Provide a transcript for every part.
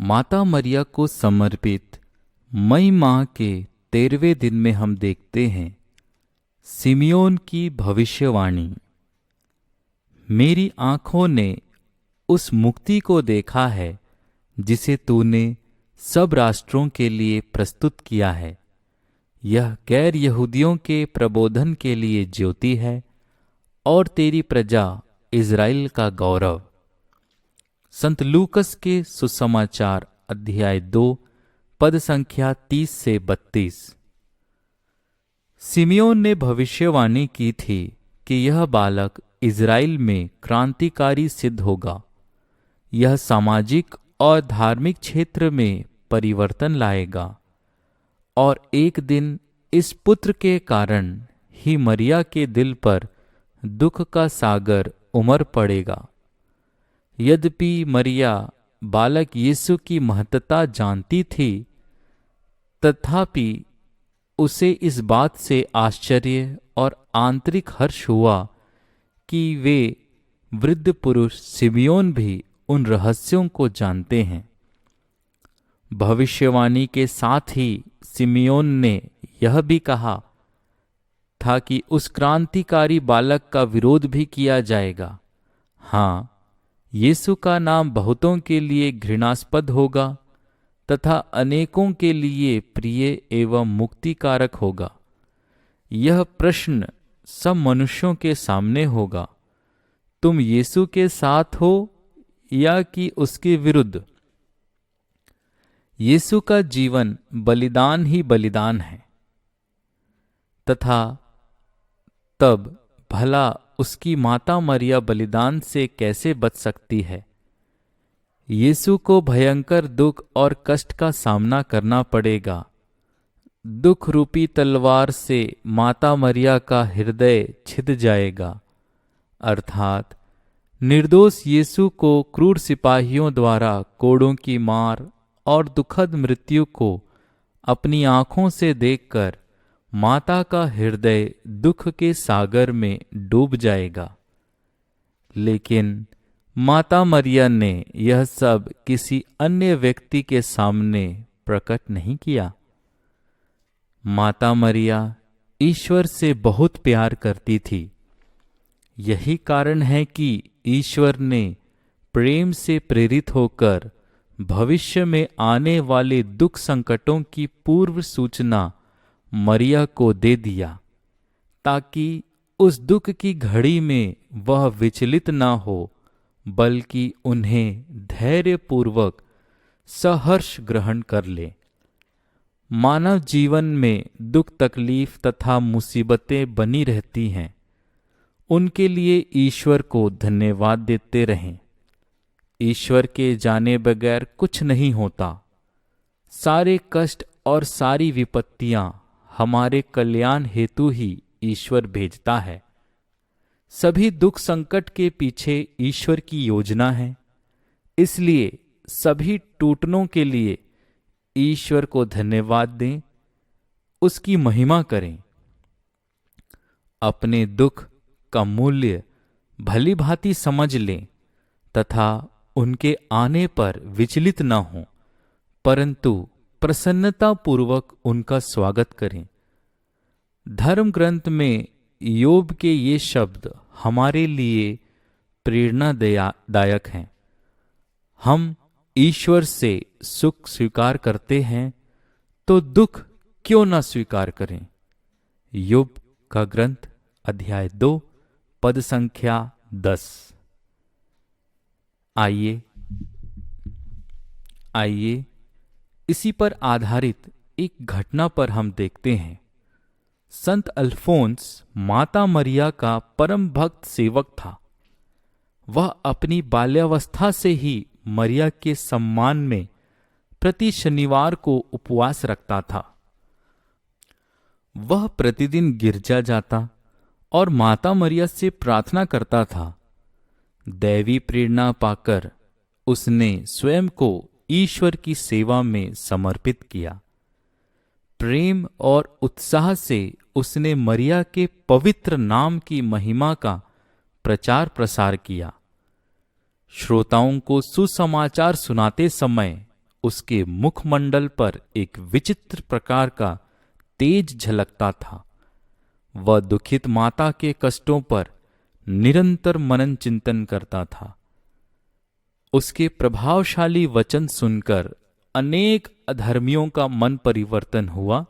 माता मरिया को समर्पित मई माह के 13वें दिन में हम देखते हैं सिमियोन की भविष्यवाणी। मेरी आंखों ने उस मुक्ति को देखा है जिसे तूने सब राष्ट्रों के लिए प्रस्तुत किया है। यह गैर यहूदियों के प्रबोधन के लिए ज्योति है और तेरी प्रजा इज़राइल का गौरव। संत लूकस के सुसमाचार अध्याय 2 पद संख्या 30 से 32। सिमियोन ने भविष्यवाणी की थी कि यह बालक इज़राइल में क्रांतिकारी सिद्ध होगा। यह सामाजिक और धार्मिक क्षेत्र में परिवर्तन लाएगा और एक दिन इस पुत्र के कारण ही मरिया के दिल पर दुख का सागर उमड़ पड़ेगा। यद्यपि मरिया बालक यीशु की महत्ता जानती थी, तथापि उसे इस बात से आश्चर्य और आंतरिक हर्ष हुआ कि वे वृद्ध पुरुष सिमियोन भी उन रहस्यों को जानते हैं। भविष्यवाणी के साथ ही सिमियोन ने यह भी कहा था कि उस क्रांतिकारी बालक का विरोध भी किया जाएगा। हाँ, यीशु का नाम बहुतों के लिए घृणास्पद होगा तथा अनेकों के लिए प्रिय एवं मुक्तिकारक होगा। यह प्रश्न सब मनुष्यों के सामने होगा, तुम यीशु के साथ हो या कि उसके विरुद्ध। यीशु का जीवन बलिदान ही बलिदान है, तथा तब भला उसकी माता मरिया बलिदान से कैसे बच सकती है। यीशु को भयंकर दुख और कष्ट का सामना करना पड़ेगा। दुख रूपी तलवार से माता मरिया का हृदय छिद जाएगा, अर्थात निर्दोष यीशु को क्रूर सिपाहियों द्वारा कोड़ों की मार और दुखद मृत्यु को अपनी आंखों से देखकर माता का हृदय दुख के सागर में डूब जाएगा। लेकिन माता मरिया ने यह सब किसी अन्य व्यक्ति के सामने प्रकट नहीं किया। माता मरिया ईश्वर से बहुत प्यार करती थी। यही कारण है कि ईश्वर ने प्रेम से प्रेरित होकर भविष्य में आने वाले दुख संकटों की पूर्व सूचना मरिया को दे दिया, ताकि उस दुख की घड़ी में वह विचलित न हो, बल्कि उन्हें धैर्यपूर्वक सहर्ष ग्रहण कर ले। मानव जीवन में दुख तकलीफ तथा मुसीबतें बनी रहती हैं। उनके लिए ईश्वर को धन्यवाद देते रहें। ईश्वर के जाने बगैर कुछ नहीं होता। सारे कष्ट और सारी विपत्तियां हमारे कल्याण हेतु ही ईश्वर भेजता है। सभी दुख संकट के पीछे ईश्वर की योजना है। इसलिए सभी टूटनों के लिए ईश्वर को धन्यवाद दें, उसकी महिमा करें। अपने दुख का मूल्य भली भांति समझ लें तथा उनके आने पर विचलित न हों, परंतु प्रसन्नता पूर्वक उनका स्वागत करें। धर्म ग्रंथ में योब के ये शब्द हमारे लिए प्रेरणादायक हैं। हम ईश्वर से सुख स्वीकार करते हैं तो दुख क्यों न स्वीकार करें। योब का ग्रंथ अध्याय 2 पद संख्या 10। आइए इसी पर आधारित एक घटना पर हम देखते हैं। संत अल्फोंस माता मरिया का परम भक्त सेवक था। वह अपनी बाल्यावस्था से ही मरिया के सम्मान में प्रति शनिवार को उपवास रखता था। वह प्रतिदिन गिरजा जाता और माता मरिया से प्रार्थना करता था। दैवी प्रेरणा पाकर उसने स्वयं को ईश्वर की सेवा में समर्पित किया। प्रेम और उत्साह से उसने मरिया के पवित्र नाम की महिमा का प्रचार प्रसार किया। श्रोताओं को सुसमाचार सुनाते समय उसके मुखमंडल पर एक विचित्र प्रकार का तेज झलकता था। वह दुखित माता के कष्टों पर निरंतर मनन चिंतन करता था। उसके प्रभावशाली वचन सुनकर अनेक अधर्मियों का मन परिवर्तन हुआ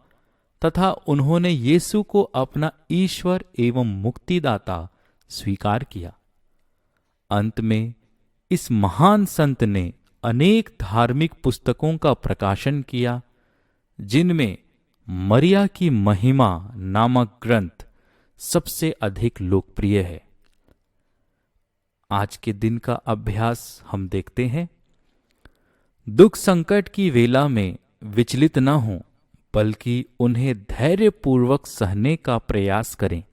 तथा उन्होंने यीशु को अपना ईश्वर एवं मुक्तिदाता स्वीकार किया। अंत में इस महान संत ने अनेक धार्मिक पुस्तकों का प्रकाशन किया, जिनमें मरिया की महिमा नामक ग्रंथ सबसे अधिक लोकप्रिय है। आज के दिन का अभ्यास हम देखते हैं। दुख संकट की वेला में विचलित न हों, बल्कि उन्हें धैर्यपूर्वक सहने का प्रयास करें।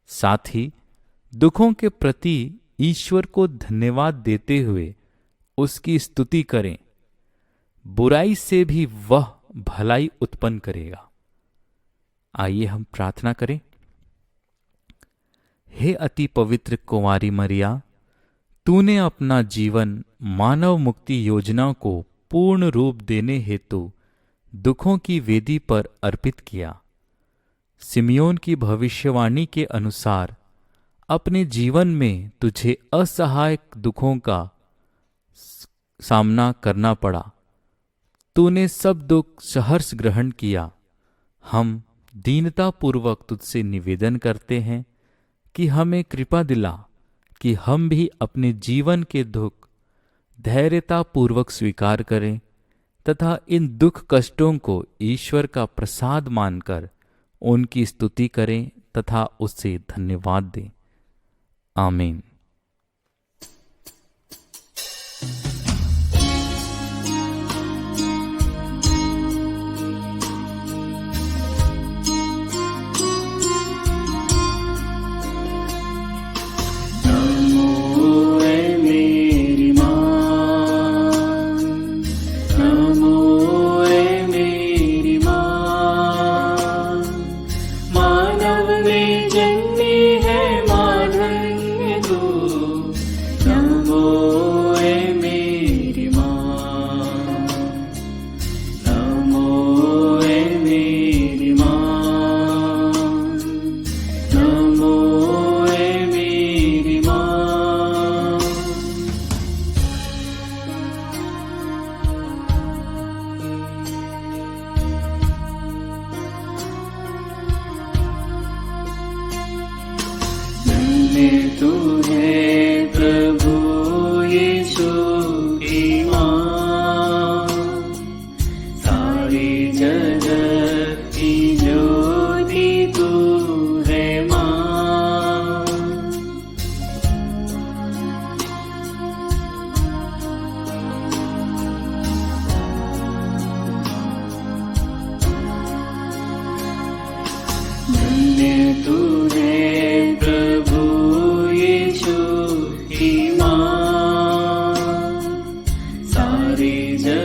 साथ ही दुखों के प्रति ईश्वर को धन्यवाद देते हुए उसकी स्तुति करें। बुराई से भी वह भलाई उत्पन्न करेगा। आइए हम प्रार्थना करें। हे अति पवित्र कुंवारी मरिया, तूने अपना जीवन मानव मुक्ति योजना को पूर्ण रूप देने हेतु दुखों की वेदी पर अर्पित किया। सिमियोन की भविष्यवाणी के अनुसार अपने जीवन में तुझे असहाय दुखों का सामना करना पड़ा। तूने सब दुख सहर्ष ग्रहण किया। हम दीनतापूर्वक तुझसे निवेदन करते हैं कि हमें कृपा दिला कि हम भी अपने जीवन के दुख धैर्यतापूर्वक स्वीकार करें तथा इन दुख कष्टों को ईश्वर का प्रसाद मानकर उनकी स्तुति करें तथा उससे धन्यवाद दें। आमीन। तू है प्रभु यीशु की मां, सारे जगत की ज्योति तू है मां। धन्य तू है प्रभु यीशु की मां, सारे जगत